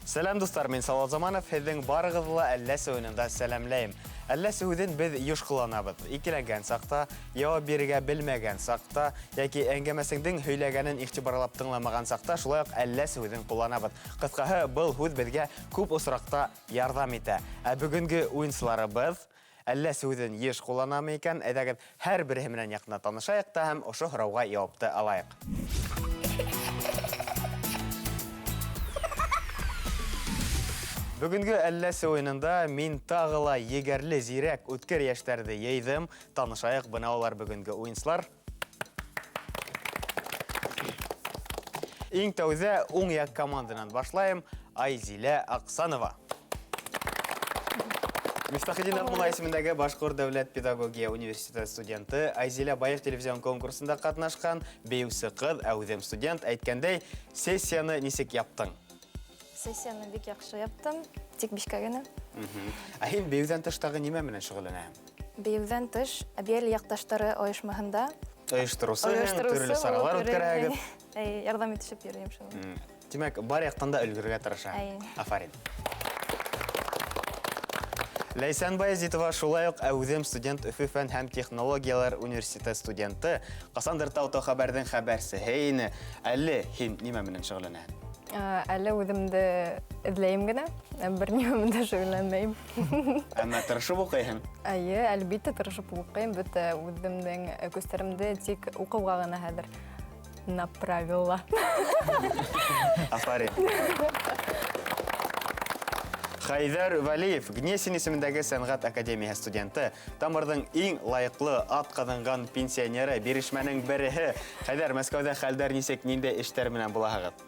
Сәлам достар, мен Салават Заманов, һеҙҙең барығыҙлы әлләсе уйынында сәләмләйем. Әлләсе һүҙен без йыш ҡулланабыҙ. Икеләнгән саҡта, яуап бирергә белмәгән саҡта, яки әңгәмәсеңдең һөйләгәнен иғтибарлап тыңламаған саҡта, шулай уҡ әлләсе һүҙен ҡулланабыҙ. Ҡыҫҡаһы, был һүҙ беҙгә күп осраҡта ярҙам итә. Ә бөгөнгө уйынсыларыбыҙ әлләсе һүҙен йыш ҡулланамы икән? Әйҙәгеҙ, һәр береһе менән яҡына танышайыҡ та һәм ошо һорауға яуапты алайыҡ. Бүгінгі әлләсе ойынында мин тағы ла егәрле зирәк үткер йәштәрҙе йыйҙым. Танышайыҡ, бына улар бүгінгі уйынсылар. Иң тәүҙә уң яҡ команданан башлайым. Айзилә Аҡсанова. Мифтахетдин Аҡмулла исемендәге Башҡорт дәүләт педагогия университеты студенты, Айзилә Байыҡ телевизион конкурсында ҡатнашҡан, бейеүсе ҡыҙ, әүҙем студент. Әйткәндәй, сессияны нисек яптың? Сессияны бик яҡшы яптым, тик бишкә генә. Ә һин бейеүҙән тыштағы нимә менән шөғөлләнәһең? Бейеүҙән тыш, Әбйәл яҡташтары ойошмаһында Ойоштороусы, төрлө саралар үткәрәһегеҙ. Ярҙам итешеп йөрөйөм шул. Тимәк, бар яҡтан да өлгөргә тырышаһың. Афарин. Ләйсән Баязитова шулай уҡ әүҙем студент, Өфө фән һәм технологиялар университеты студенты. Ҡасандыр Тау-Тау хәбәрҙең хәбәрсеһе ине. Әле һин нимә менән шөғөлләнәһең? Әле үҙемде эҙләйем генә, бер нимә менән дә шөғөлләнмәйем. Әммә тырышып уҡыйһың? Әйе, әлбиттә тырышып уҡыйым. Бөтә үҙемдең көстәремде тик уҡыуға ғына хәҙер направила. Афарин. Хайҙар Вәлиев, Гнесин исемендәге сәнғәт академияһы студенты, Тамырҙың иң лайыҡлы ат ҡаҙанған пенсионеры, бирешмәнең береһе. Хайҙар, Мәскәүҙә хәлдәр нисек, ниндәй эштәр менән булаһығыҙ?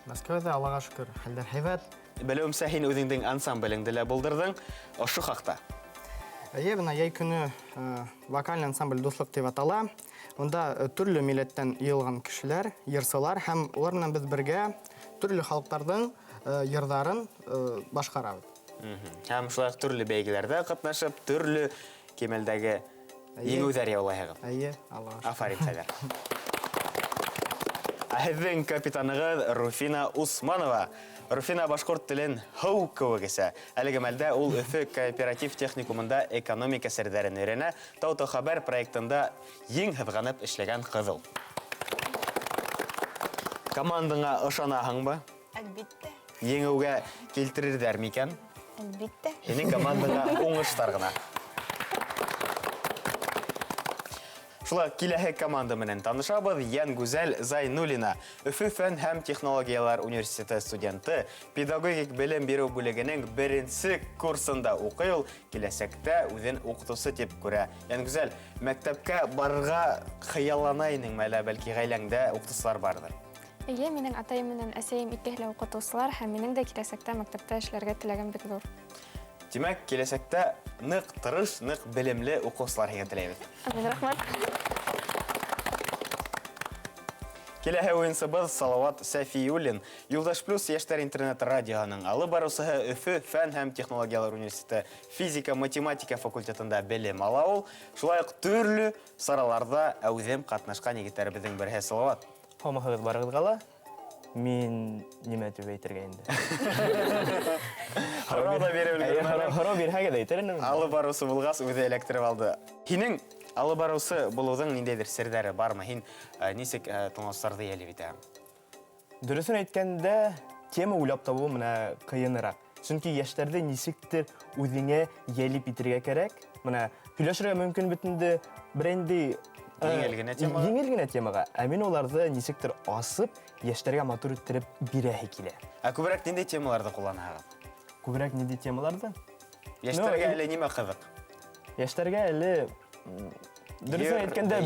Мәскәүҙә, Аллаға шөкөр, хәлдәр һәйбәт. Белеүемсә, һин үҙеңдең ансамблеңде лә булдырҙың. Ошо хаҡта. Эйе, бына яй көнө вокальный ансамбль «Дуҫлыҡ» тип атала. Унда төрлө милләттән йыйылған кешеләр, йырсылар һәм улар менән беҙ бергә төрлө халыҡтарҙың йырҙарын башҡарабыҙ. Һәм шулай төрлө бәйгеләрҙә ҡатнашып, төрлө кимәлдәге еңеүҙәр яулайһығыҙ. Әйе, Аллаға шөкөр. Афарин, Хайҙар. Һеҙҙең капитанығыҙ Руфина Усманова. Руфина башҡорт телен һыу кеүек эсә. Әлеге мәлдә ул Өфө кооператив техникумында экономика серҙәрен өйрәнә. Тау-Тау хәбәр проектында ең һыҙғанып эшләгән ҡыҙыл. Командаңа ышанаһыңмы? Әлбиттә. Еңеүгә килтерерҙәр микән? Әлбиттә. Һинең командаңа уңыштар ғына. Шулай киләһе команда менән танышабыҙ. Йәнгүзәл Зайнуллина, Өфө фән һәм технологиялар университеты студенты, педагогик белем биреү бүлегенең 1-нсе курсында уҡый ул, киләсәктә үҙен уҡытыусы тип күрә. Йәнгүзәл, мәктәпкә барырға хыяллана инеңме, әллә бәлки ғаиләңдә уҡытыусылар барҙыр? Эйе, минең атайым менән әсәйем икеһе лә уҡытыусылар һәм минең дә киләсәктә мәктәптә эшләргә теләгем бик ҙур. Тимәк, киләсәктә ныҡ тырыш, ныҡ белемле уҡыусылар һиңә теләйбеҙ. Рәхмәт. Киләһе уйынсыбыҙ Салауат Сәфиуллин, Юлдаш плюс йәштәр интернет радиоһының алып барыусыһы, Өфө фән һәм технологиялар университеты физика-математика факультетында белем ала ул. Шулай уҡ төрлө сараларҙа әүҙем ҡатнашҡан егеттәребеҙҙең береһе Салауат. Һаумыһығыҙ барығыҙға ла, мин нимә тип әйтергә инде? Һорау да биреп өлгөрмәнем. Һорау бирһәгеҙ әйтер инем. Алып барыусы булғас, үҙе эләктереп алды. Һинең алып барыусы булыуҙың ниндәйҙер серҙәре бармы? Һин нисек тыңлаусыларҙы йәлеп итәһең? Дөрөҫөн әйткәндә, тема уйлап табыу менә ҡыйыныраҡ. Сөнки йәштәрҙе нисектер үҙеңә йәлеп итергә кәрәк. Менә һөйләшергә мөмкин бит инде бренди Еңел генә темаға. Ә мин уларҙы нисектер асып, йәштәргә матур иттереп бирәһе килә. Ә күберәк ниндәй темаларҙы ҡулланаһығыҙ? Күберәк ниндәй темаларҙы? Йәштәргә әле нимә ҡыҙыҡ? Йәштәргә әле дөрөҫөн әйткәндә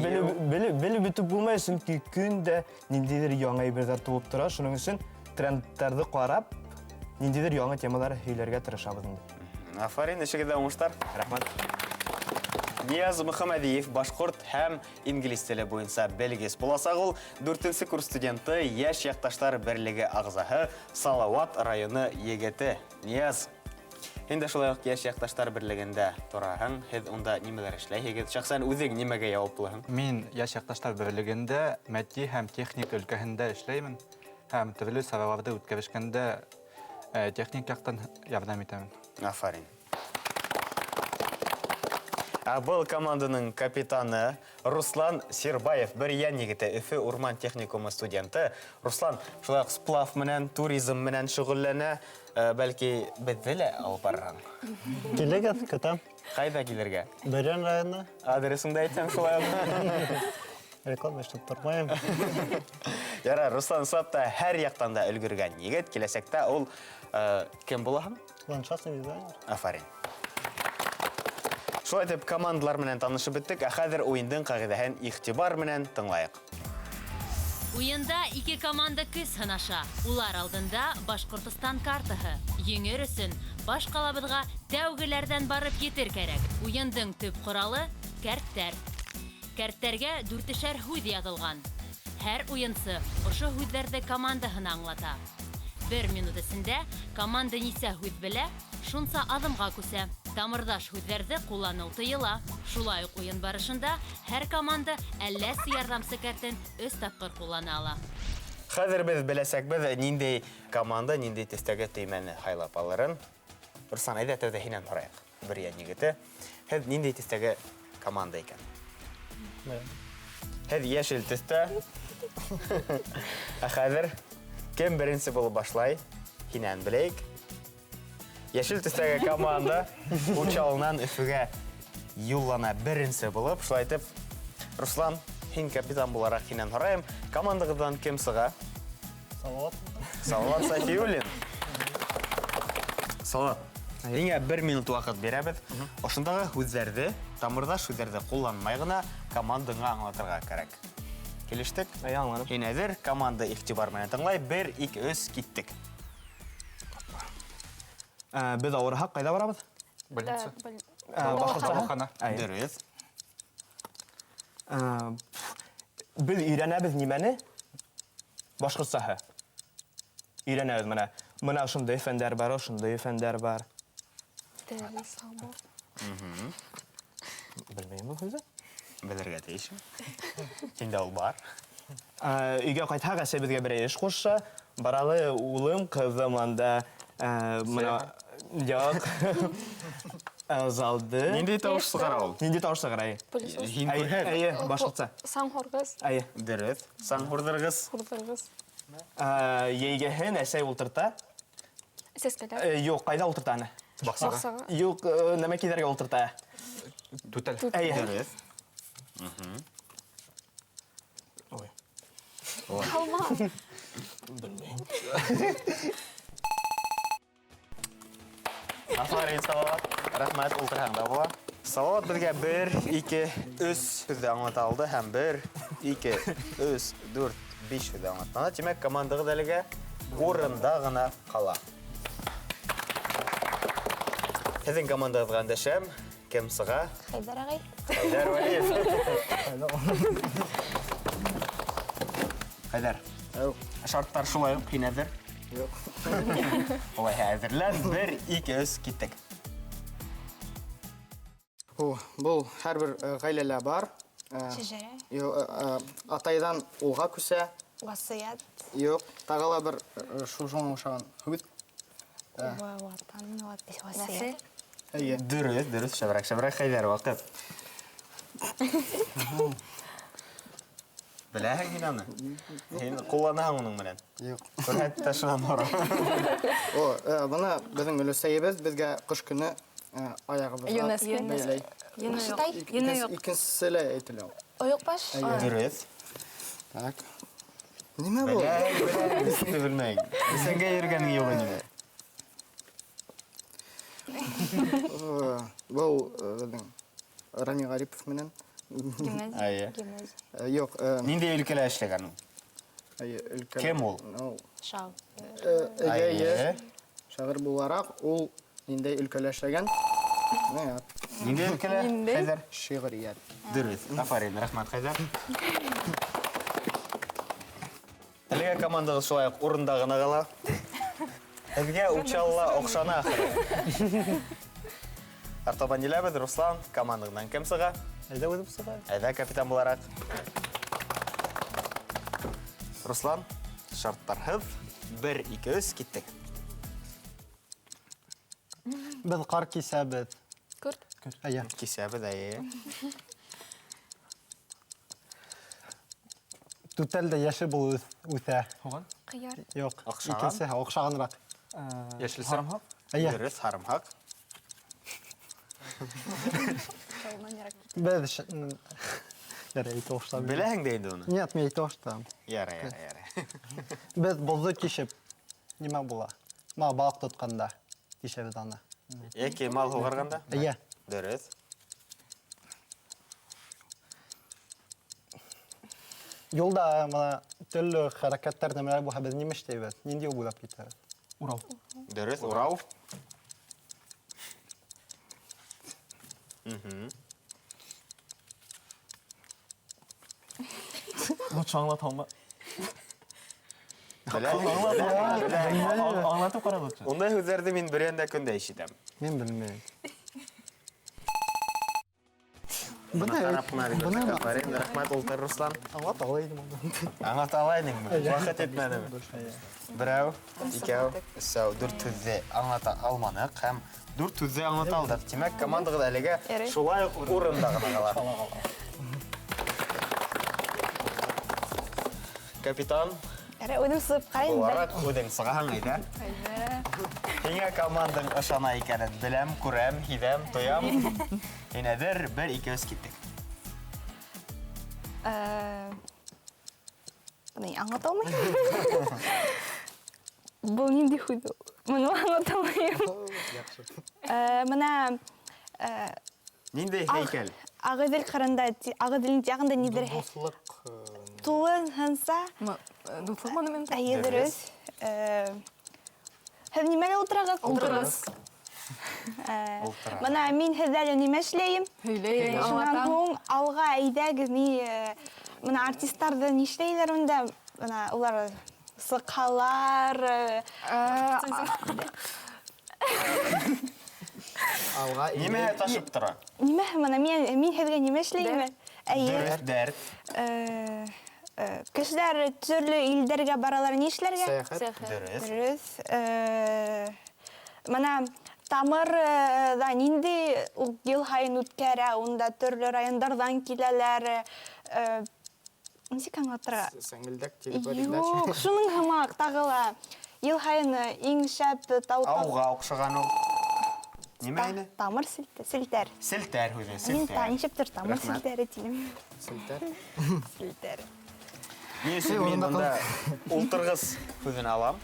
белеп бөтөп булмай, сөнки көндә ниндәйҙер яңы әйберҙәр тыуып тора. Шуның өсөн трендтарҙы ҡарап, ниндәйҙер яңы темалар һөйләргә тырышабыҙ инде. Афарин, эшегеҙҙә уңыштар. Рәхмәт. Нияз Мөхәмәдиев, башҡорт һәм инглиз теле буйынса белгес буласаҡ ул, 4-нсе курс студенты, йәш яҡташтар берлеге ағзаһы, Салауат районы егете. Нияз, һин дә шулай уҡ йәш яҡташтар берлегендә тораһың. Һеҙ унда нимәләр эшләйһегеҙ? Шәхсән үҙең нимәгә яуаплыһың? Мин йәш яҡташтар берлегендә матди һәм техник өлкәһендә эшләймен. Һәм төрлө сараларҙы үткәрешкәндә техник жақтан ярдәм итәмен. Афарин. Бұл команданың капитаны Руслан Сербаев, бір ян егіті Өфі Урман техникумы студенті. Руслан, шулай сплав менен, туризм менен шүғылләнә, бәлки бідділі алып барған. Келеген, көтем. Қайда келерге? Берен районы. Адресіңді айтсаң шулай. Реклама ештіп тұрмайым. Яра, Руслан Слапта әр яқтан да үлгірген егет. Келесекте ол кем болаһың? Ландшафтный дизайнер. Афарин. Шулай деп командалар менен танышып беттік, хәзер ойындың қағидаһын ихтибар менен тыңлайық. Уйында ике команда көз сынаша. Улар алдында Башкортостан картаһы. Еңер өсөн баш калабызга тәүгеләрдән барып етер кәрәк. Уйындың төп коралы кәрттәр. Кәрттәргә 4-шәр һүз язылган. Һәр уенчы ошо һүзләрне командаһына аңлата. 1 минут эчендә команда нисә һүз белә, шунса адымга күсә. Тамырдаш һүзләрне куллану тыела. Шулай ук уен барышында һәр команда әлләсе ярдәмче кәртен өс тапкыр куллана ала. Хәзер без беләсәк, без ниндәй команда, ниндәй тестәгә теймәне хайлап алырын. Руслан, әйдә тәүдә һинән һорайык. Бер ян егете. Һәз ниндәй тестәгә команда икән? Һәз яшел тестә. Хәзер кем беренче булып башлай? Һинән беләйек. Яшел тестәге команда учалынан Өфөгә юллана беренче булып, шулай итеп, Руслан, һин капитан буларак һинән һорайым, командагыздан кем сыга? Салават. Салават Сафиуллин. Салават. Һиңа 1 минут вакыт бирәбез. Ошындагы һүзләрне, тамырдаш һүзләрне кулланмай гына командаңа аңлатырга кирәк. Килештек? Аңланып. Һин әзер, команда ихтибар менән тыңлай, 1, 2, 3 киттек. Біз ауырхақ қайда барабыз? Больница. Башқұртсаға? Дөрес. Біз үйренәбіз немені? Башқұртсаға. Үйренәбіз мына. Мына шындай фәндер бар, шындай фәндер бар. Білмеймін бұл көзі? Белергә тиешме? Һиндә ул бар. Үйге қайтаға бізге бір еш қосша. Баралы улым, қызым анда мына жоқ. Залды. Ниндәй тавыш сыгара ул? Нинди тауыш сығырайы? Һин күрһәт. Әйе, башқұртса. Саңхоргыз, Әйе. Дөрес. Сан хурдыргыз. хурдыргыз. Ейгехен әсәй ултырта. Сескелер. Yok, қайда ултырта аны? Бақсаға. Yok, нәмә кедерге ултырта. Түтәл. Әйе. Дөрес. Ой. Алма. Афарин, Салават. Рәхмәт, ултырһаңда була. Салават безгә 1, 2, 3 сүзле аңлата алды һәм 1, 2, 3, 4, 5 сүзле аңлатманы. Димәк, командагыз әлегә урында гына кала. Һезнең командагызга әндәшәм. Кем сыга? Хайдар агай. Хайдар Валиев. Хайдар. Шарттар шулай ук, һин әзер? Юк. Олай әзерлән, 1, 2, 3 киттек. Бұл һәрбір ғаиләлә бар. Шәҗәрә, Атайдан улға күсә. васыят, Юк, тағала бір шушың ошаған һүз. ватан, васыят. Әйе. Дөрес, шәбрәк Хайдар вакыт. Беләһең һин аны? Һин кулланаһың уның менән. Юк. Күрһәт тә шунан ора. Бұны біздің өлесәйебіз бізге қыш күні аяғыбызға ЮНЕСКО. бәйләй. Икенсісі лә әйтілі. Оек баш, Дөрес. Так. Неме бұл? Исемде белмәйм. Исемгә йөргәнең юк инде. Бұл біздің Рами Гарипов менен. Әйе. Юк, Ниндәй өлкәлә эшләгән ул? өлкә. Кем ул? шау. Әйе. Шағыр буларак, ул ниндәй өлкәлә эшләгән? Ниндәй өлкәлә? Хайдар. Шигърият. Дөрес. Афарин, рәхмәт Хайдар. Әлегә командагыз шулай ук урында гына кала. Һезгә учалла охшана ахыры. Артабан еләбез, Руслан, командаңнан кем сыга? Әйдә өзім сыға. Әйдә капитан буларак. Руслан, шарттарһыз 1, 2, 3 киттек. Biz qar kisabız. Kurt. Aya. Кисәбе дә. Totalda yaşı bul үтә. Hoğan? Qiyar. Yok. Oqşağan? İkincisi oqşağınrak. Yeşil sarımsak. Aya. Дөрес, һарымһак. Biz Ярай, тоштам. Беләһең дә инде уны. Нет, мен тоштам. Ярай. Biz bozdu kişip nima була? Ма балык тотканда кишебез аны. Яки мал һугарганда? Ая. Дөрес. Юлда мына төрле хәрәкәттәр нәмәләр булһа без нимә эшләйбез? Нинди буйлап китәбез? Урал. Дөрес, урау. Лучше аңлаталма. Беләһең. Аңлатып кара лучше. Ондай һүзләрне мин берәндә көндә ишетәм. Мен белмәйм. Бuna тарапына рәхмәт ултыр Руслан. Аңлат алайдым аны. Аңлата алайдыңмы? Вакыт етмәдеме? Берәү, икәү, өсәү, дүрт һүзле аңлата алманык һәм дүрт һүзле аңлата алдык. Димәк, командагыз әлегә шулай ук урында гына кала. Капитан, Ярай, үҙем сығып ҡарайым да. буларак үҙең сығаһың иде. Һиңә командаң ышана икәнен беләм, күрәм, һиҙәм, тоям. Һинәдер бер икәүс киттек. Быны аңлата алмайым. Был нинди һүҙ? Быны аңлата алмайым. Мына Ниндәй һәйкәл? Ағыҙел ҡырында, Ағыҙелдең яғында ниҙер Дуслык. тулыһынса, Дуҫлыҡ монумент. әйе дөрөҫ. Һеҙ нимәгә ултырағыҙ? Ултырығыҙ. Мына мин һеҙҙә нимә эшләйем? Һөйләйем, Шунан аңлатам. һуң алға әйҙәгеҙ, мына артисттарҙы ни эшләйҙәр унда? Мына улар сыҡалар. Алға Нимәһе ташып тора? Нимә мына мин һеҙгә нимә эшләйем? Әйе. Дәрт. Кешеләр төрлө илдәргә баралар, ни эшләргә? сәяхәт. Дөрес. Дөрөҫ. Мына Тамырда нинди йыл һайын үткәрә, унда төрлө райондарҙан киләләр. Нисек аңлатырға? Сәңгелдәк Юк, телефон. шуның һымаҡ тағы ла йыл һайын иң шәп тау. Ауға оҡшаған ул. Нимә ине? Тамыр селтәр. Селтәр һүҙе, Мин селтәр. нисектер тамыр Рәхмәт. селтәре тием. Селтәр. Селтәр. Ни өсөн мин бында ултырғыс һүҙен алам?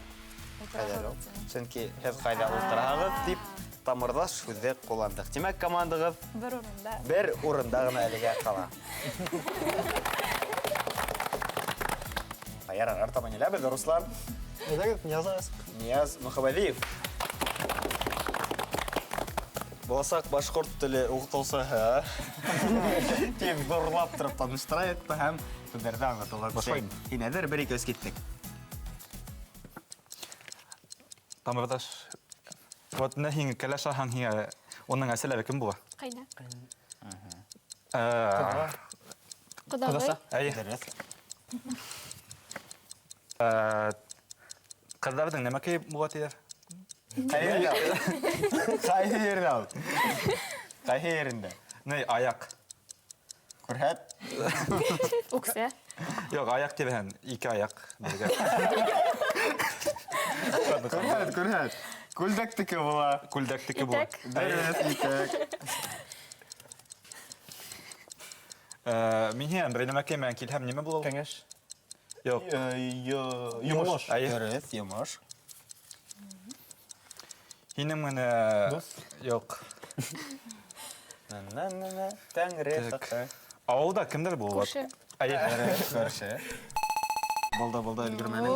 Сөнки һеҙ ҡайҙа ултыраһығыҙ дип тамырҙаш һүҙҙе ҡулландыҡ. Тимәк, командағыҙ бер урында ғына әлегә ҡала. Ярар, артабан еләбеҙ, Руслан. Әйҙәгеҙ, язағыз. Нияз Мөхәмәдиев. Буласаҡ башҡорт теле уҡытыусыһы. Тик ҙурлап тороп таныштыра етте һәм һүҙҙәрҙе аңлатыуға күсәйем. Һинәҙер бер икәүс киттек. Тамырдаш. Вот не һиңә кәләш аһаң һиңә оның әсәләре кем була? Ҡайна. Ҡыҙаса. Әйе. Дөрөҫ. Ҡыҙҙарҙың нәмә кейеп була тиҙәр? Ҡайһы ерҙә ул? Ҡайһы ерендә? Ней, аяҡ. Күрһәт. Үксә. Юҡ, аяҡ тибәһен. Ике аяҡ. бергә. Күрһәт. Күлдәктеке була. Күлдәктеке була. Дөрөҫ, итәк. Мин һиңә нәмә кеймәгән килһәм, нимә була ул? Кәңәш. Юҡ. Йомош. Әйе. Дөрөҫ, йомош. Һинең менә... Юҡ. Тәңре Так. таҡы. Ауылда кемдер була? Күрше. Әйе. Көрші. Болды, өлгірмәнің.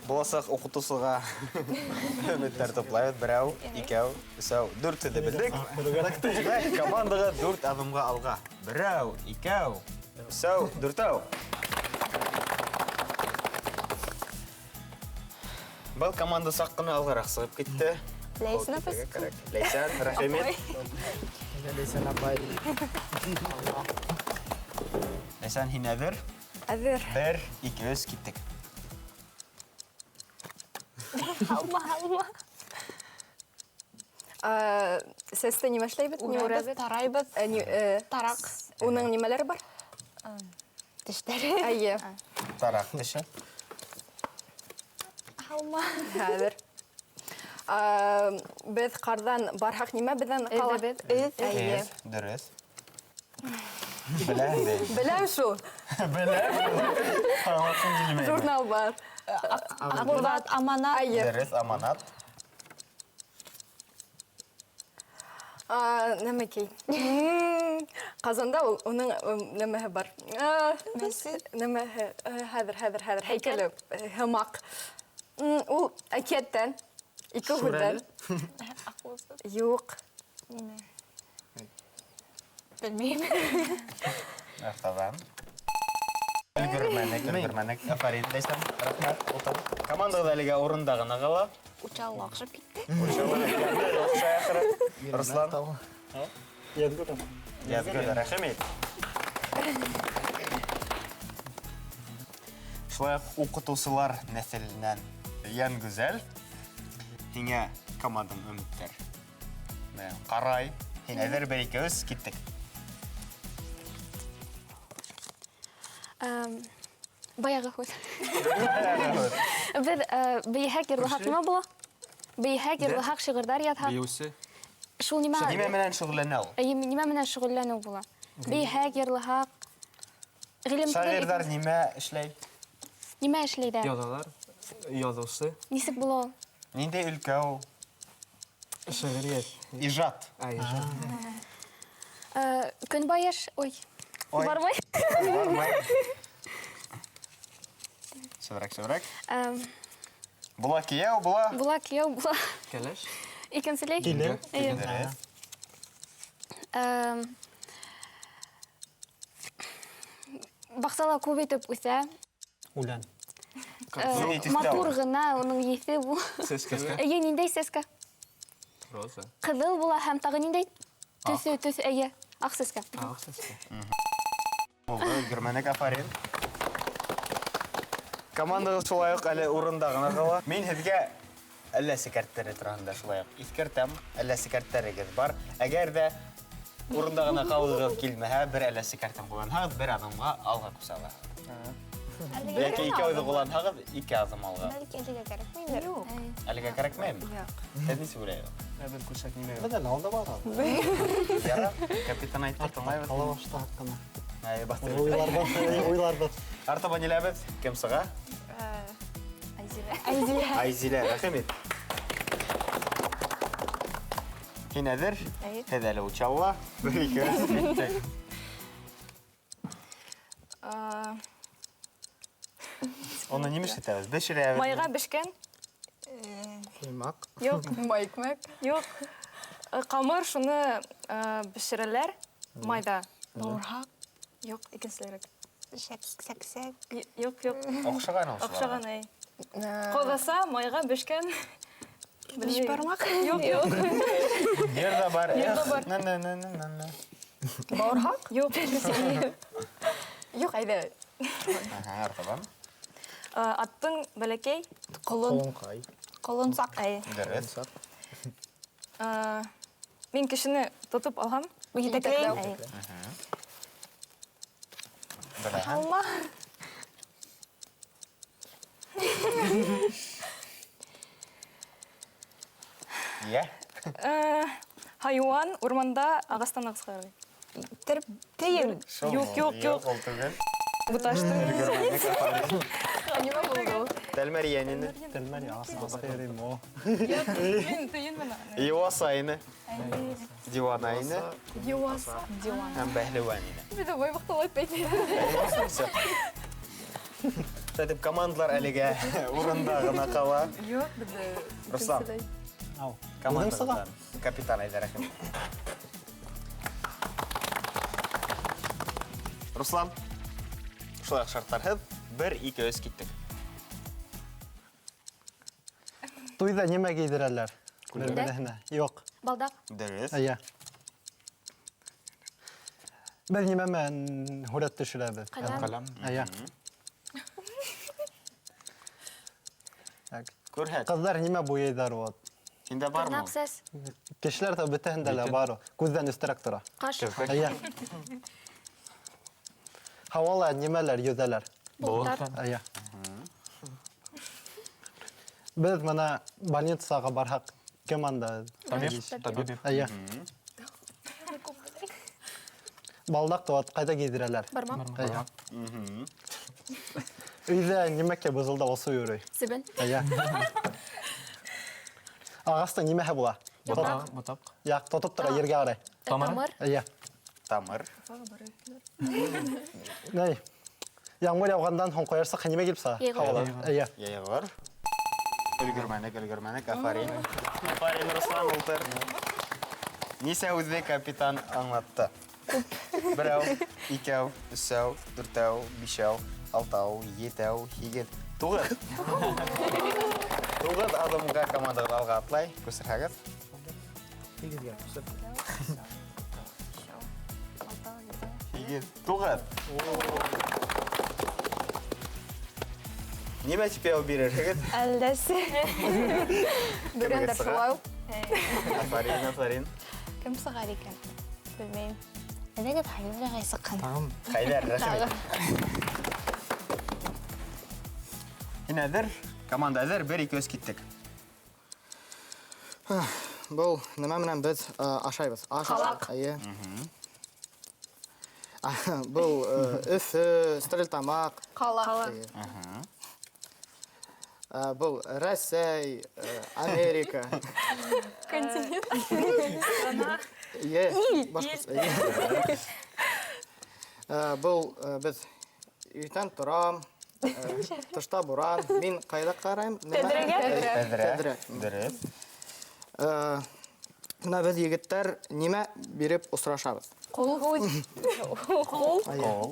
Боласақ оқытусыға үміттер топлайық. Бірәу, икәу, үсәу, дүрт һүҙҙе білдік. Командаға дүрт аҙымға алға. Бірәу, икәу, үсәу, дүртәу. Был команда саҡ ҡына алғараҡ сығып китте. Ләйсән апай. Ләйсән, рәхимет. Ләйсән апай. Ләйсән, һин әҙер? Әҙер. Бер, ике, өс киттек. Алма. Сәсті неме эшләйбез? Не Урабыз, урабыз? тарайбыз, тарақ. Уның немеләре бар? Тіштері. Әйе. Тарақ теше. Алма. Хәзер. Без кардан бархак неме бездән кала? Үз. Әйе. Дөрес. Беләм бит. Беләм шул. Журнал бар. Акбат, аманат. Әйе. Дөрес, аманат. Нәмәкей. Казанда уның нәмәһе бар. Мәсет. Нәмәһе хәзер һәйкәле һымак. Ул әкияттән ике һүздән. Юк. Белмеймін. Мәрхәбә. Өлгермәнек. Афарин дәйсәм. Рәхмәт. Утыр. Командада әлегә урында гына кала. Учалы ақшып кетті. Руслан. Ядгур. Язгыр, рәхмәт. Шулай укытучылар нәселеннән ян гүзәл. Һиңә командам өметтер. Карай. Һин әзер бер икәүз киттек. Баяғы һүз. Бер бейһәк йырлыһак нима була? Бейһәк йырлыһак шигырьләр ятһак. Биюсе. Шул нима? Нимә менән шөгыльләнә ул? Нима менән шөгыльләнү була? Бейһәк йырлыһак. Гыйлем Шагыйрьләр нимә эшләй? нима эшләйдәр? Язалар, язучы, Нисек була ул? Нинди өлкә ул? шигърият. Ижад. Көнбайыш, ой. Ой. Бармай. Бармай. Шыбрак. Була кияу, була. Була кияу, була. Кәләш. Икенселек. Киле. Дөрес. Баксала күп итеп үсә. Үлән. Матур гына уның еҫе бу. Сәскә. Әйе, ниндәй сәскә? Роза. Кызыл була һәм тагы ниндәй? Төсө, әйе. Ак сәскә. Сәскә. Булды, өлгермәнек, афарин. Командагыз шулай ук әле урында гына кала. Мин һеҙгә әллә секреттәре турында шулай ук искәртәм. Әллә секреттерегез бар. Әгәр дә урында гына калыгыз килмәһә, бер әллә секреттән кулланһагыз, бер адымга алга күсәлә. Яки ике айда кулланһагыз, ике адым алга. Бәлки әлегә кәрәкмәйдер. Әлегә кәрәкмәйме? Һеҙ нисек уйлайһығыҙ? Әбел күрсәк нимә? Бедән алда бар. Яра, капитан айтты, тыңлайбыз. Ала башта hakkında. Бастырып. Уйларбыз. Артабан ниләбез? Кем сыға? Айзилә, рәхмәт. Һин әзер? Һеҙ әле учалла. Оны нимә эшләтәбез? Бешерәбез. Майга бешкән? Куймак. Юк, майкмак. Юк. Камыр шуны бешерәләр майда. Бауырхақ. Юк, икенселерек. Сәксәк. Юк. Оҡшаған ул. Оҡшаған әй. Ҡоҙаса майга бешкән. Биш бармақ. Юк. Ерҙә бар. Ерҙә бар. Бауырһаҡ? Юк. Юк, әйҙә. Артабан. Аттың бәләкәй. Колонкай. Колонсақ. Дөрес. Мин кешене тотоп алһам, Етәкләй. Алма. Йә. Хайуан урманда ағастан ағысқа ярый. Тейін. Юк. Ул түгел. Буташты. Тәлмәрйәнене. Telmer ya asıl yerim o. Тейін менә. Юасайны. Диванайны. Юаса. Һәм бәһлеванине. Биде бай вакытлар әйтмәйди. Сәтеп командалар әлегә урында гына кала. Юк, биде. Руслан. Au. Командалардан. Капитан Айдар рәхмәт. Руслан. Шулай шарттарһыз 1-2 киттек. Туйда неме giydirirler? Birbirine. Yok. Балдак. Дөрес. Әйе. Biz nemen huret düşürəbез. Калам. Калам. Әйе. Күрһәт. Кызлар нимә буяйдар вот? Һиндә бармы? Тырнак сәс, Кешеләр дә бөтәһендә лә бар. Күздән өстәрәк тора. қаш, Әйе. Һавала нимәләр йөзәләр? болуттар, Әйе. Без моны больницага барһак, кем анда? Табиб. Әйе. Балдак туат кайда гидерәләр? бармам, Әйе. Өйдә нимәкә бозылды осы йөрөй. себен, Әйе. Агастың нимәһе була? Ботак. Як тотып тора ергә карай. тамыр, Әйе. Тамыр. Нәй. Яңгыр яугандан һоң коярсак нимә килеп сыга? Йәйғор. Һавала. Әйе. Йәйғор. Өлгөрмәнек. Афарин. Афарин, Руслан, ултыр. Нисә үзе капитан аңлатты? Берәү, икәү, өсәү, дүртәү, бишәү, алтау, етәү, һигез, туғыз. Туғыз адымға командағыз алға атлай. Күсерһәгез. Һигез, туғыз. Нимә типәү бирерһегез? Әлдәсе. Бөгендер шулай ук. Афарин. Кем сығар икән? Белмәйм. Әдәгә хайдара гайсыккан. Хәйдәр, рәхмәт. Һин әзер, команда әзер, 1-2 киттек. Бұл нема менән без ашайбыз? Халак. Әйе. Бұл Өфө, Стерлитамак. Қала. Бұл Рәсәй, Америка. Иә, башқасы. Бұл біз үйден тұрам, тышта буран. Мен қайда қарайым? Тәдірә. Дөрес. Мына біз егіттер неме беріп ұсырашабыз? Қол. Қол.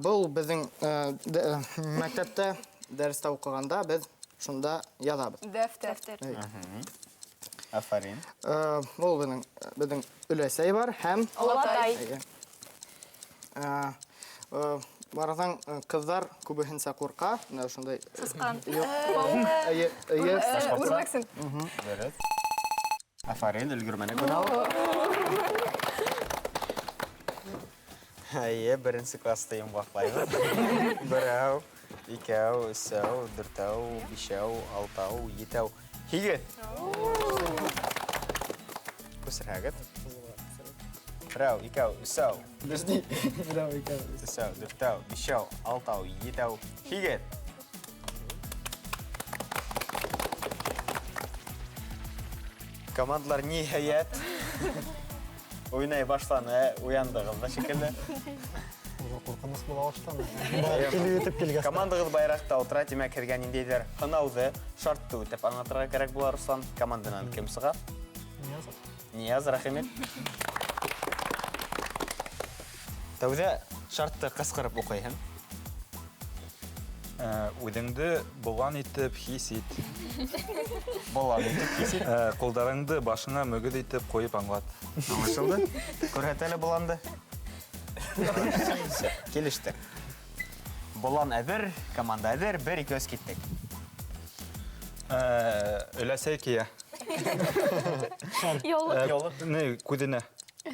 Бұл біздің мәктәптә дәрістә оқығанда біз шунда язабыз. Дәфтер. Афарин. Бұл біздің өләсәй бар һәм Олатай. Баразан кыздар күбеһенсә курка, менә шундай. Сысқан. Үрмәксін. Дөрес. Афарин, өлгөрмәнек бынау. Әйе, беренче класста йомгаклайбыз. Берәү, икәү, өсәү, дүртәү, бишәү, алтау, етәү, һигез. Күсерһәгез. Берәү, икәү, өсәү. Өсәү, дүртәү, бишәү, алтау, етәү, һигез. Командалар ниһаят уйнай башланы, уяндыгыз да шикелле. Куркыныч була башлады. Килеп үтеп килгән. Командагыз байракта утыра, димәк кергән индейләр хынауды, шартты үтеп аңлатырга кирәк була, Руслан. Команданан кем сыга? Нияз, рәхмәт. Тәүдә шартты кыскырып укыйһың. Үдеңді болған итеп хис ит. Болан итеп кисит. Қолдарыңды башыңа мөгіз итеп қойып аңлат. Аңлашылды? Күрһәт әле боланды. Келештек. Болан әҙер, команда әҙер, 1-2 киттек. Өләсәй кия. Йолы. Не, күденә.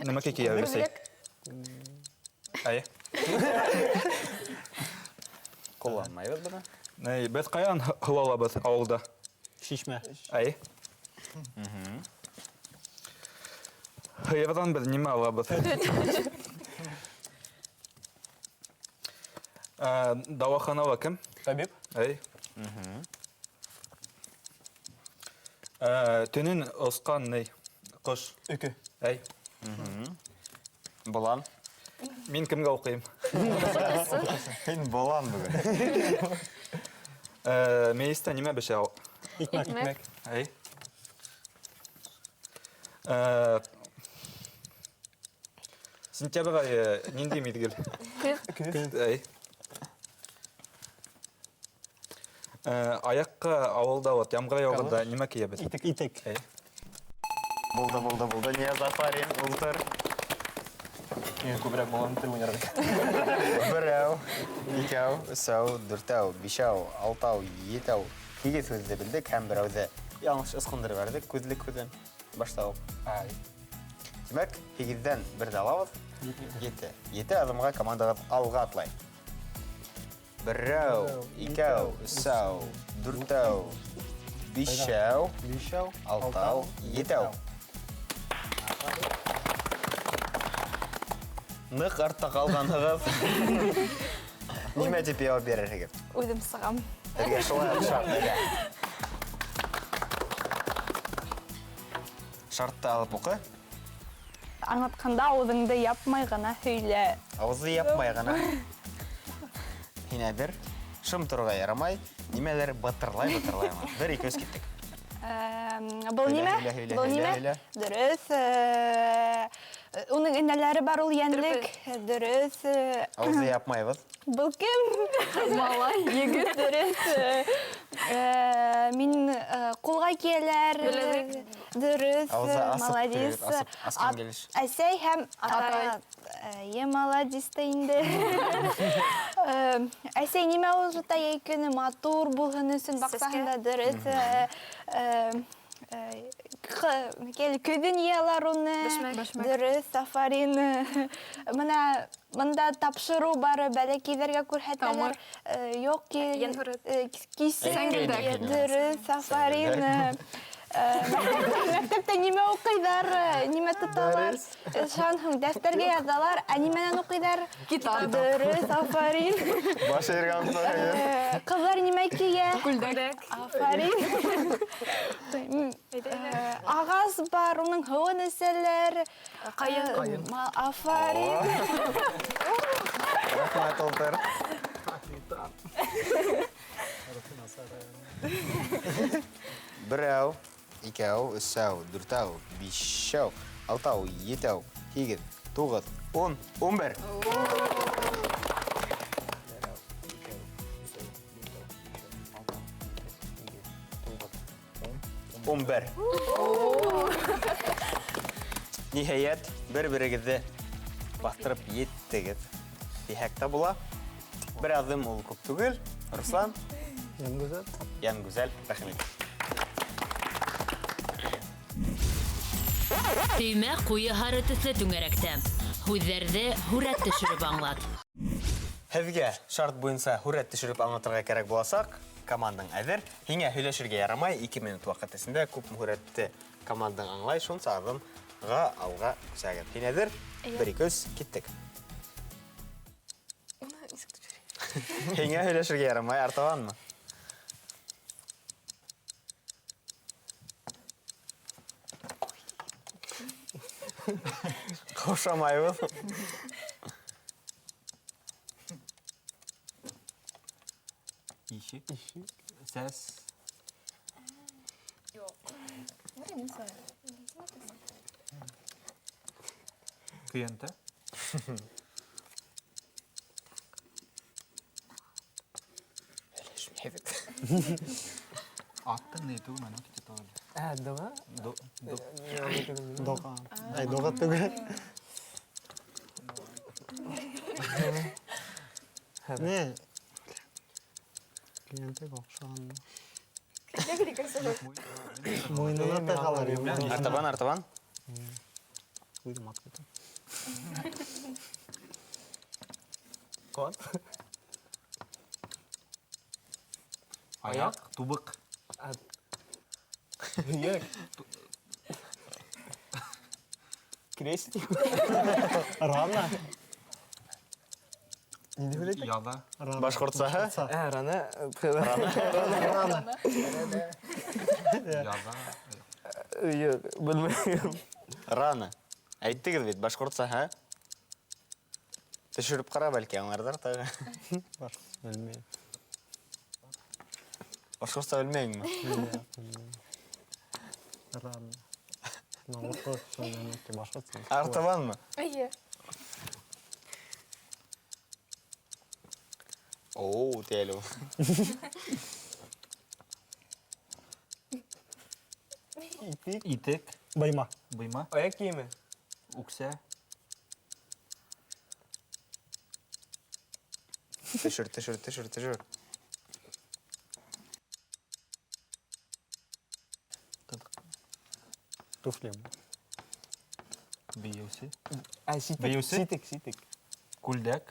Нәмәкә кия өләсәй. Әйе. Кулланмайбыз быны. Не, без қаян һылалабыз ауылда. Шишмә. Әйе. Һыйырдан без нимә алабыз? Дауаханала кем? Табиб. Әй. Төнін осқан ней? Құш. Үкі. Әй. Болан. Мин кемгә укыйм? Һин болан бүген. Мейістә нимә бешә? Икмәк. Әй. Сентябрь айы нинди мизгел? Көз. Әй. Аяққа ауылда вот ямғыр яуғанда нимә киябез? Итек. Әй. Булды. Нияз, Афарин, ултыр. Күбрәк болан тел уйнарга. Берәү, икәү, өсәү, дүртәү, бишәү, алтау, етәү, Hige sözde bildik, hem birazda yanlış ıskındırı verdik, közlük közen başlayalım. Demek, higizden bir de alabız. 7 adımға командағыз алға атлай. 1, 2, 3, 4, 5, 6, 7. Нық артта қалғанығыз. Неме деп жауап берерсіз? Өзім сығам. Бірге шарт. Шартты алып оқы. Аңлатқанда аузыңды япмай ғана сөйле. Ауызды япмай ғана. Хинәдір. Шым тұруға ярамай. Немелер батырлай ма. Бір екеуіз кеттік. Бұл неме? Höyle. Бұл неме? Дұрыс. Оның інәлері бар ол ендік. Дұрыс. Ауызды япмайбыз. Бұл кім? Малай, егіт дұрыс. Мен қолға келер. Дұрыс. Ауызы асып Молодец. тұрып, асқан келіш. Әсәй һәм молодец дейінді. Әсәй неме ауызыта екені матур болғын үшін бақсағында дұрыс. Көдін иялар оны. Дұрыс, сафарин. Мында тапшыру бары бәләкейлерге көрһәтәләр. Yok ki. Кисен. Дұрыс, сафарин. Мәктәптә неме укыйлар, неме тоталар? Шанһың дәфтәргә язалар, ә неменән укыйлар? Китап. Дөрес, афарин. Баш ергән тагы. Кызлар неме кия? Күлдәк. Афарин. Агас бар, уның һавын эсәләр. Кайын. Афарин. Рәхмәт олтыр. Берәү, икәү, өсәү, дүртәү, бишәү, алтау, етәү, 8, 9, 10, 11. 11. Nihayet bir-birigizді bastırıp yеттігіз. Бихәкті була. Bir adım ol күп түгел. Руслан? Ян güzel. Рахмет. Төймә куйы һары төсле түңәрәктә. Һүҙҙәрҙе һүрәт төшөрөп аңлат. Һеҙгә шарт буйынса һүрәт төшөрөп аңлатырға кәрәк буласаҡ. Командаң әҙер. Һиңә һөйләшергә ярамай. 2 минут ваҡыт эсендә күп һүрәтте командаң аңлай. Шунса адымға алға күсәгеҙ. Һин әҙер? 1-2 киттек. Һиңә һөйләшергә ярамай. Артабанмы? Ҡаушамайбыҙ. Ишек. Сәс. Көйәнтә. Аттың не түгел, мәнә китә түгел. Доға? До. Доға. Ай, доға түгел. Не? Клиенттек оқшаған. Мойнына тағалар. Артабан. Уйдым атқыты. Кот? Аяқ, тубык. Йек. Крестик. Рана. Не дегелек? Яҙа. Башҡортсаһы? Рана. Яҙа. Йек, белмәйем. Раны. Әйттегеҙ бит, башҡортсаһы. Төшөрөп ҡара, бәлки аңларҙар тағы. Белмәйем. Башҡортса белмәйеңме? Рана. Наукы сөйләмәккә башҡортса. Артабанмы? Әйе. Оу, тәлу. Итек. Байма. Быйма. Аяҡ киеме? Үксә. Төшөр. туфли. Бейеусе. Ситек, ситек, ситек. Күлдәк.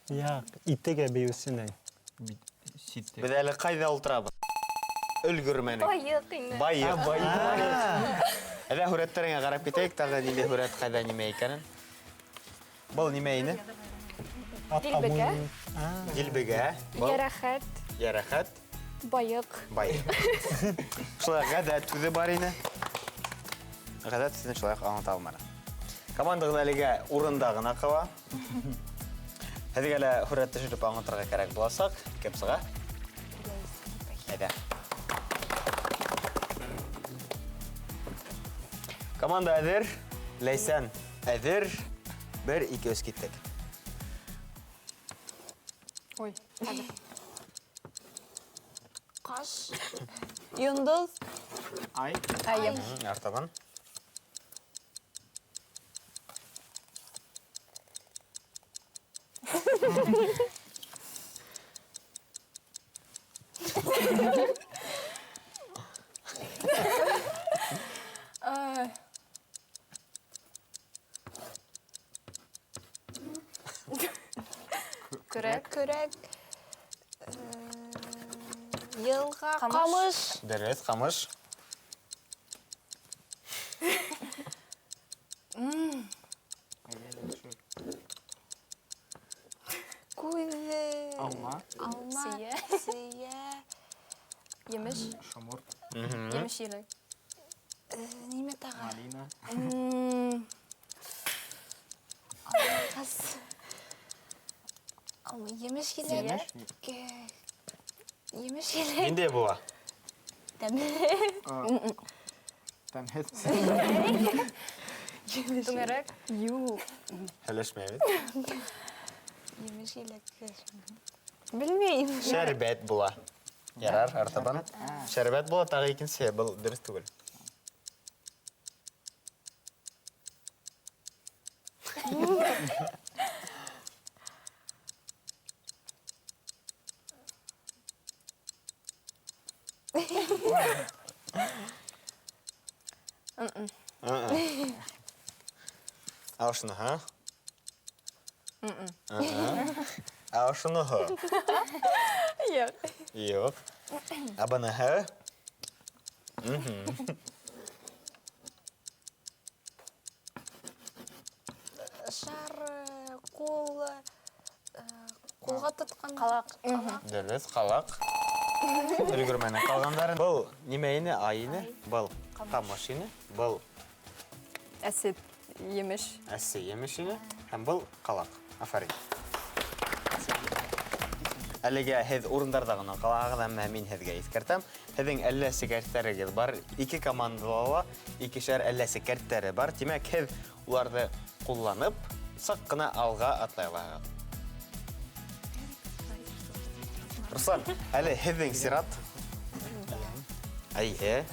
Я, итеге бейусинай. Ситек. Без әле кайда ултырабыз? Өлгөрмәнек. Байык инде. Байык. Әле хүрәттереңә карап китәйек, тагы нинди хүрәт кайда нимә икәнен. Был нимә ине? Дилбегә, Дилбегә. ярахәт, Ярахат. байык. Байык. Шулай гадәт түзе бар ине. Гадәт сезне шулай аңлата алмады. Командагыз әлегә урында гына кала. Хәзер әле хүрәт төшереп аңлатырга кирәк буласак, кем сыга? Әйдә. Команда әзер, Ләйсән әзер. 1-2 киттек. Ой, Қаш, йондыз, айым. Артабан. Күрәк. күрек, йылға, Қамыш. қамыш, Дөрес, камыш. көзі, Алма. алма, Сия. сия, Емеш. Шамур. Емеш елек. неме тағы? Малина. Қас. Алма, емеш келеді. Емеш келеді. Нинде була? Тәнһез. Түңәрәк. Ю. Хәлешмәбез. Емеш келеді. Білмеймін. Шәрбәт була. Ярар, артабан. Шәрбәт була, тагы икенчесе, был дөрес түгел. Ал шуны, ха? Ал шуны, ха? Юк. Юк. А баны, ха? Шар, қол, қолға тұтқан. Қалақ. Дөрес, қалақ. Өлгөрмәне калгандарын. Был нимә ине? Ай ине. Был камыш ине. Был Әсет. Емеш. әсе емеш ине. Һәм был қалақ. Афарин. Әлегә һез урындарда гына калагыз, әмма мин һезгә искәртәм. Һезнең әллә сикәртләрегез бар. 2 командаларга 2шәр әллә сикәртләре бар. Димәк, һез уларны кулланып, сак кына алга атлай аласыз. Руслан, әле һезнең сират. Әйе.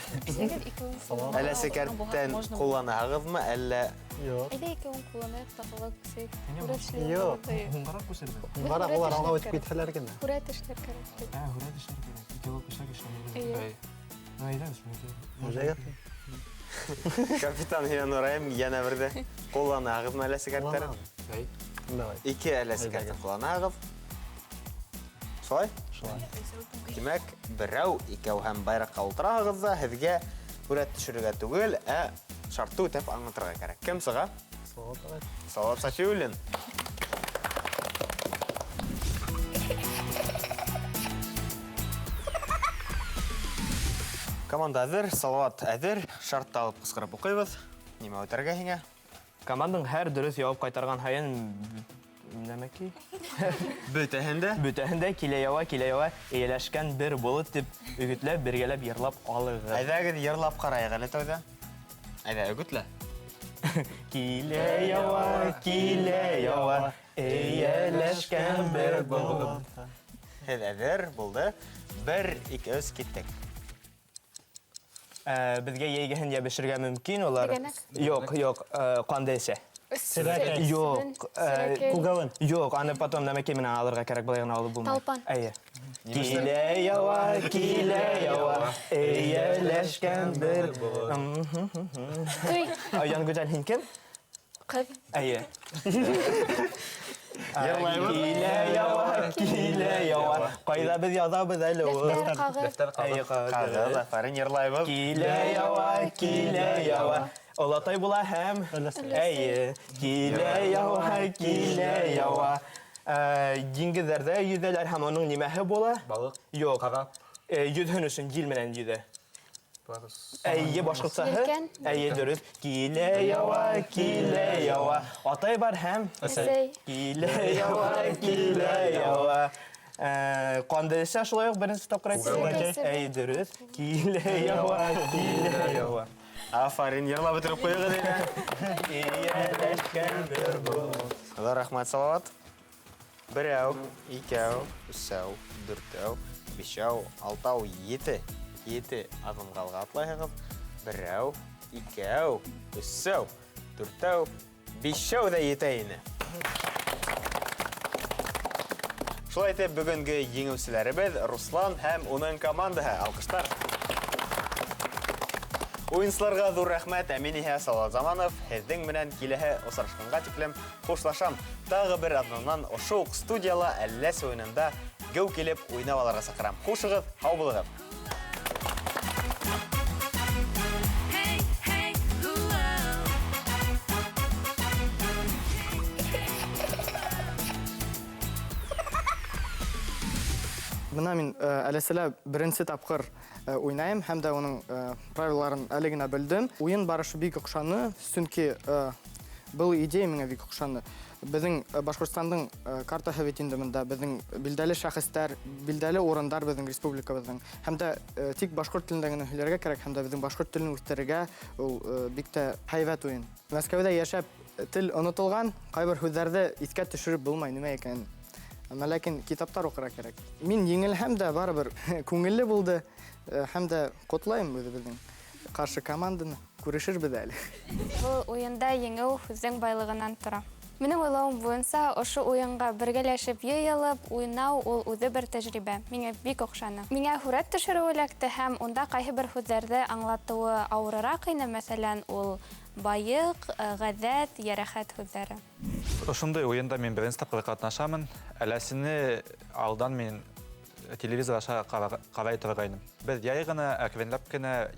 Әллә сикәрттән кулланаһызмы, әллә Әйдә икәүен кулланайык, тағылып кісек. Yok. Һуңгарак күрсәтә. Бара олар аңа өтіп кетселер генә. Хүрәт эшләр кәрәк. Хүрәт эшләр кирәк. Икәү пешәк эшләр. Әйе. Найдас микән. Мужайга. Капитан Янураем яна бердә кулланаһызмы, әллә сикәрттән? Давай. 2 әллә сикәрттән кулланаһыз. Шулай? Шулай. Димәк, берәү, икәү һәм байракка ултыраһыз да, һезгә хүрәт төшерергә түгел, ә шартты үтәп аңлатырга кирәк. Кем сыга? Салават Сафиуллин. Команда әзер, Салават әзер. Шартты алып кыскырып укыйбыз. Нимә үтәргә һиңә? Командаң һәр дөрес явап кайтарган һайын нәмәки? Бөтәһендә килә ява, ияләшкән бер булып дип үгетләп, бергәләп йырлап алыгыз. әйдәгез йырлап карайык әле тәүдә. Әйдә, үгетлә. Килә ява, ияләшкән бер булып. Һез әзер булды. 1-2 киттек. Безгә яйгәһен ябышырга мөмкин улар. Тегәнәк? Юк, кандайсы. Юк, Кугавын. Юк, аны потом нәмәки менән алырга кирәк булган алып булмый. Талпан. Әйе. Килә ява, ияләшкән ияләшкән бер. Аян гүзәл һин кем? Кыз. Әйе. Килә ява. Кайда без язабыз әле ул? Әйе, Кагыз, афарин йырлайбыз. Килә ява. Олатай була һәм. Әйе. Килә ява. Диңгезләрдә йөзәләр һәм аның нимәһе була? Балык. Юк. Карап. Йөзһен өчен җил менән йөзә. Әйе, башкортсаһы? Елкән. Әйе, дөрес. Килә ява. Атай бар һәм. Әсәй. Килә ява. Кандырса шулай ук беренче тапкыр әйтсәң. Әйе, дөрес. Килә ява. Афарин йырлап бетереп куйгыз инде. Ияләшкән бер бу. Рәхмәт, салават. Берәү, икәү, өчәү, дүртәү, бишәү, алтау, 7. 7 адымга алга атлайһығыз. Берәү, икәү, өчәү, дүртәү, бишәү дә ете ине. Шулай итеп, бүгенге еңеүчеләребез Руслан һәм уның командаһы. Алкыштар. Уйынчыларга зур рәхмәт. Әминиһә Салават Заманов. Һеҙҙең менән киләһе осрашҡанға тиклем хушлашам. Тағы бер аҙнанан ошо уҡ студияла әлләс уйынында геү килеп уйнап алырға саҡырам. Хушығыҙ, һау булығыҙ. Бына мин әләсәлә беренче тапкыр уйнайым һәм дә уның правиларын әле генә белдем. Уен барышы бик оҡшаны, сөнки был идея миңә бик оҡшаны. Безнең Башҡортостандың картаһы бит инде монда, безнең билдәле шәхестәр, билдәле урындар безнең республикабыҙҙың. Һәм дә тик башҡорт телендә генә һөйләргә кәрәк, һәм дә безнең башҡорт телен үҫтерергә ул бик тә һәйбәт уйын. Мәскәүҙә йәшәп тел онотолған, ҡайбер һүҙҙәрҙе иҫкә төшөрөп булмай, нимә икән. Ләкин китаптар уҡырға кәрәк. Мин еңелһәм дә барыбер күңелле булды һәм дә ҡотлайым үҙебеҙҙең ҡаршы команданы. Күрешербеҙ әле. Был уйында еңеү һүҙҙең байлығынан тора. Минең уйлауым буйынса, ошо уйынға бергәләшеп йыйылып, уйнау ул үҙе бер тәжрибә. Миңә бик оҡшаны. Миңә һүрәт төшөрөү эләкте һәм унда ҡайһы бер һүҙҙәрҙе аңлатыуы ауырыраҡ ине. Мәсәлән, ул байыҡ, ғәҙәт, йәрәхәт һүҙҙәре. Ошондай уйында мен беренче тапкыр ҡатнашамын. Әләсене алдан мен телевизор аша ҡарай торғайным. Беҙ яй ғына, әкренләп кенә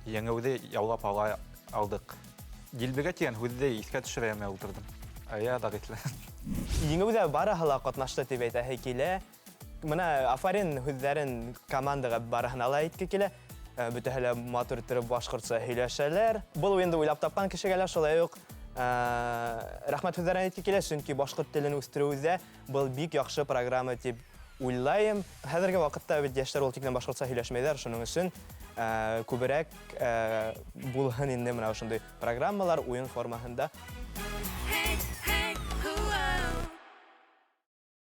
еңеүҙе яулап ала алдык. Дилбегә тигән һүҙҙе иҫкә төшөрәм ултырдым. Я дағитле. Еңеүҙә барыһы ла ҡатнашты тип әйтәһе килә. Бына афарин һүҙҙәрен командаға барыһына ла әйткә килә. Бөтәһе лә матур итеп башҡортса һөйләшәләр. Был уйынды уйлап тапҡан кешегә лә шулай уҡ рәхмәт һүҙҙәрен әйткә килә, сөнки башҡорт телен үҫтереүҙә был бик яҡшы программа тип уйлайым. Хәҙерге ваҡытта бит йәштәр ул тиклем башҡортса һөйләшмәйҙәр, шуның өсөн күберәк булһын инде менә ошондай программалар уйын формаһында.